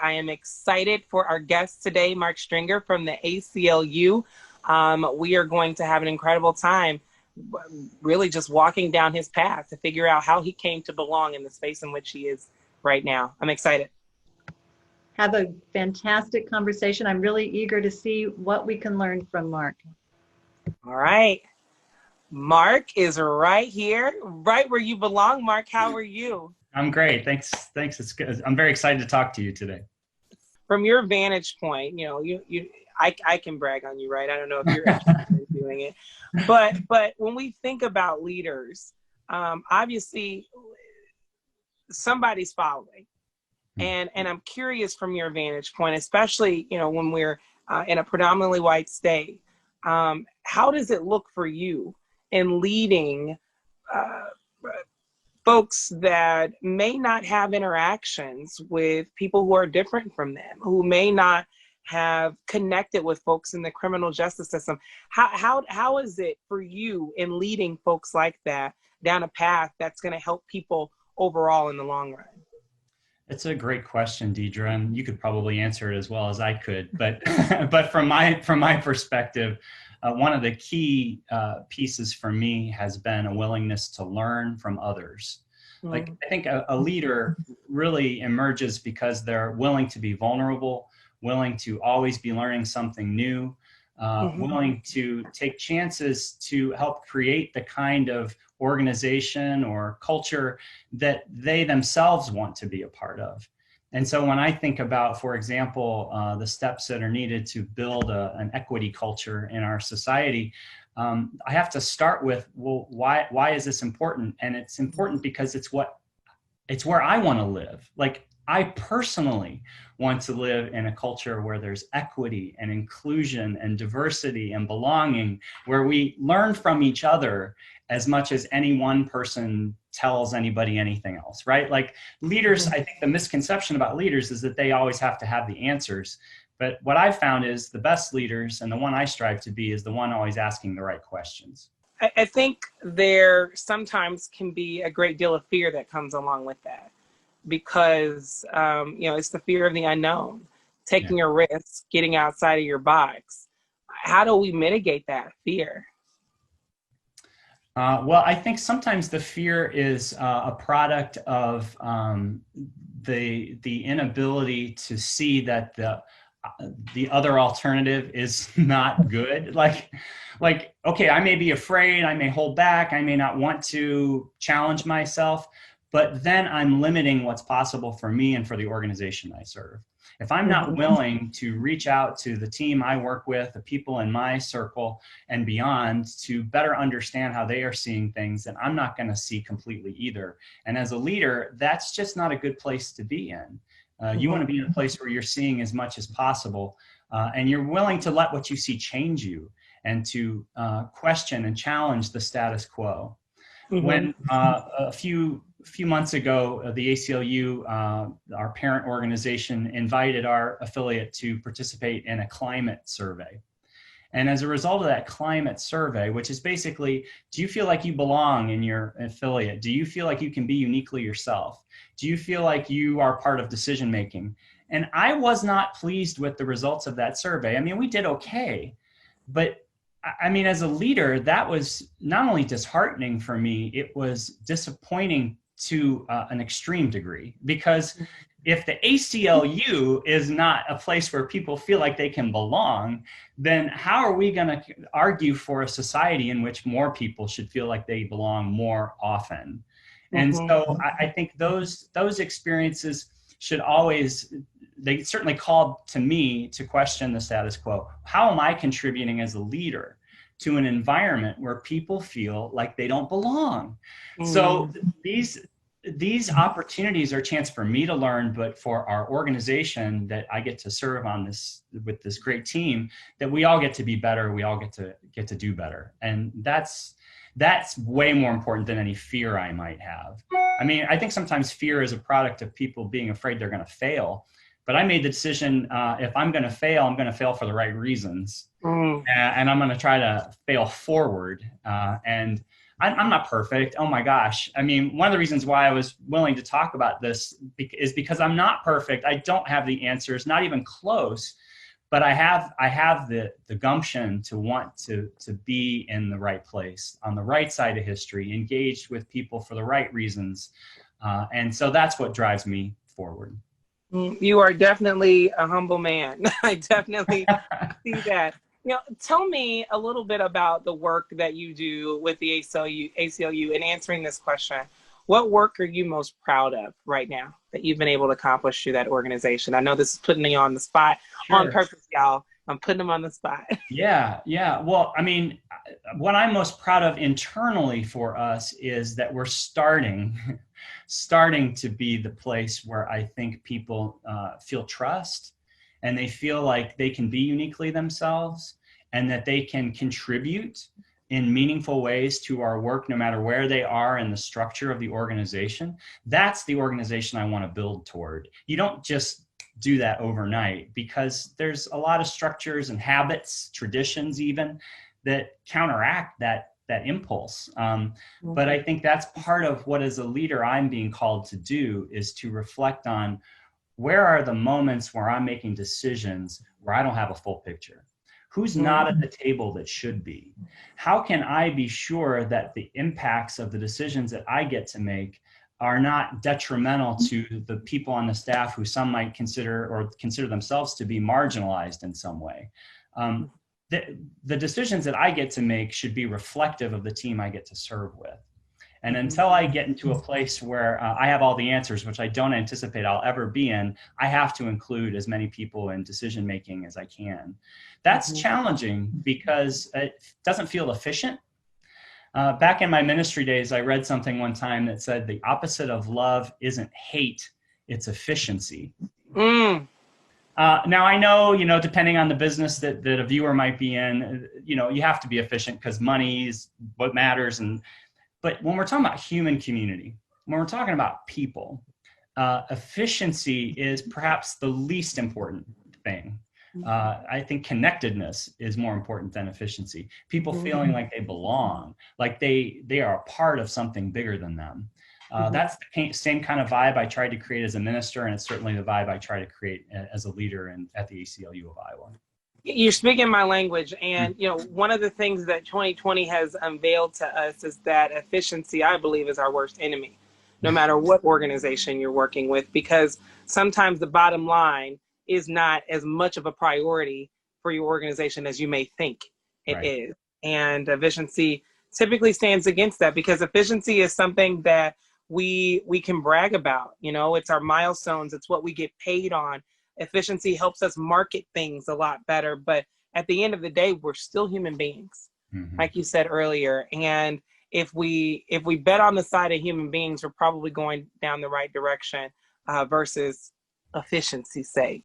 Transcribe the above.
I am excited for our guest today, Mark Stringer from the ACLU. We are going to have an incredible time really just walking down his path to figure out how he came to belong in the space in which he is right now. I'm excited. Have a fantastic conversation. I'm really eager to see what we can learn from Mark. All right. Mark is right here, right where you belong. Mark, how are you? I'm great. Thanks. Thanks. It's good. I'm very excited to talk to you today. From your vantage point, I can brag on you, right? I don't know if you're interested in doing it, but when we think about leaders, obviously somebody's following, and I'm curious from your vantage point, especially when we're in a predominantly white state, how does it look for you in leading folks that may not have interactions with people who are different from them, who may not have connected with folks in the criminal justice system? How is it for you in leading folks like that down a path that's going to help people overall in the long run? It's a great question, Deidre, and you could probably answer it as well as I could. But but from my perspective, one of the key pieces for me has been a willingness to learn from others. Like, I think a leader really emerges because they're willing to be vulnerable, willing to always be learning something new, willing to take chances to help create the kind of organization or culture that they themselves want to be a part of. And so when I think about, for example, the steps that are needed to build an equity culture in our society, I have to start with, well, why is this important? And it's important because it's where I want to live. Like, I personally want to live in a culture where there's equity and inclusion and diversity and belonging, where we learn from each other as much as any one person tells anybody anything else, right? Like, leaders, I think the misconception about leaders is that they always have to have the answers. But what I've found is the best leaders, and the one I strive to be, is the one always asking the right questions. I think there sometimes can be a great deal of fear that comes along with that, because it's the fear of the unknown, taking a risk, getting outside of your box. How do we mitigate that fear? Well, I think sometimes the fear is a product of the inability to see that the other alternative is not good. Like, okay, I may be afraid, I may hold back, I may not want to challenge myself, but then I'm limiting what's possible for me and for the organization I serve. If I'm not willing to reach out to the team I work with, the people in my circle and beyond, to better understand how they are seeing things, then I'm not going to see completely either. And as a leader, that's just not a good place to be in. You want to be in a place where you're seeing as much as possible, and you're willing to let what you see change you, and to question and challenge the status quo. When a few months ago, the ACLU, our parent organization, invited our affiliate to participate in a climate survey. And as a result of that climate survey, which is basically, do you feel like you belong in your affiliate? Do you feel like you can be uniquely yourself? Do you feel like you are part of decision making? And I was not pleased with the results of that survey. I mean, we did okay, but I mean, as a leader, that was not only disheartening for me, it was disappointing to an extreme degree, because if the ACLU is not a place where people feel like they can belong, then how are we going to argue for a society in which more people should feel like they belong more often? And so I think those experiences should always, they certainly called to me to question the status quo. How am I contributing as a leader to an environment where people feel like they don't belong? So these opportunities are a chance for me to learn, but for our organization that I get to serve on this, with this great team, that we all get to be better. We all get to do better. And that's way more important than any fear I might have. I mean, I think sometimes fear is a product of people being afraid they're going to fail. But I made the decision, if I'm going to fail, I'm going to fail for the right reasons. And I'm going to try to fail forward. And I'm not perfect. Oh my gosh. I mean, one of the reasons why I was willing to talk about this is because I'm not perfect. I don't have the answers, not even close, but I have the gumption to want to be in the right place, on the right side of history, engaged with people for the right reasons. And so that's what drives me forward. You are definitely a humble man. I definitely see that. Tell me a little bit about the work that you do with the ACLU in answering this question. What work are you most proud of right now that you've been able to accomplish through that organization? I know this is putting me on the spot on purpose, y'all. I'm putting them on the spot. Yeah. Well, I mean, what I'm most proud of internally for us is that we're starting to be the place where I think people feel trust, and they feel like they can be uniquely themselves, and that they can contribute in meaningful ways to our work, no matter where they are in the structure of the organization. That's the organization I want to build toward. You don't just do that overnight, because there's a lot of structures and habits, traditions even, that counteract that impulse. But I think that's part of what, as a leader, I'm being called to do, is to reflect on where are the moments where I'm making decisions where I don't have a full picture. Who's not at the table that should be? How can I be sure that the impacts of the decisions that I get to make are not detrimental to the people on the staff who some might consider themselves to be marginalized in some way? The decisions that I get to make should be reflective of the team I get to serve with. And until I get into a place where I have all the answers, which I don't anticipate I'll ever be in, I have to include as many people in decision making as I can. That's challenging because it doesn't feel efficient. Back in my ministry days, I read something one time that said the opposite of love isn't hate, it's efficiency. Now I know, depending on the business that a viewer might be in, you have to be efficient because money is what matters. But when we're talking about human community, when we're talking about people, efficiency is perhaps the least important thing. I think connectedness is more important than efficiency. People feeling like they belong, like they are a part of something bigger than them. That's the same kind of vibe I tried to create as a minister, and it's certainly the vibe I try to create as a leader at the ACLU of Iowa. You're speaking my language, and one of the things that 2020 has unveiled to us is that efficiency, I believe, is our worst enemy, no matter what organization you're working with, because sometimes the bottom line is not as much of a priority for your organization as you may think it is. And efficiency typically stands against that, because efficiency is something that we can brag about. It's our milestones. It's what we get paid on. Efficiency helps us market things a lot better. But at the end of the day, we're still human beings, like you said earlier. And if we bet on the side of human beings, we're probably going down the right direction versus efficiency's sake.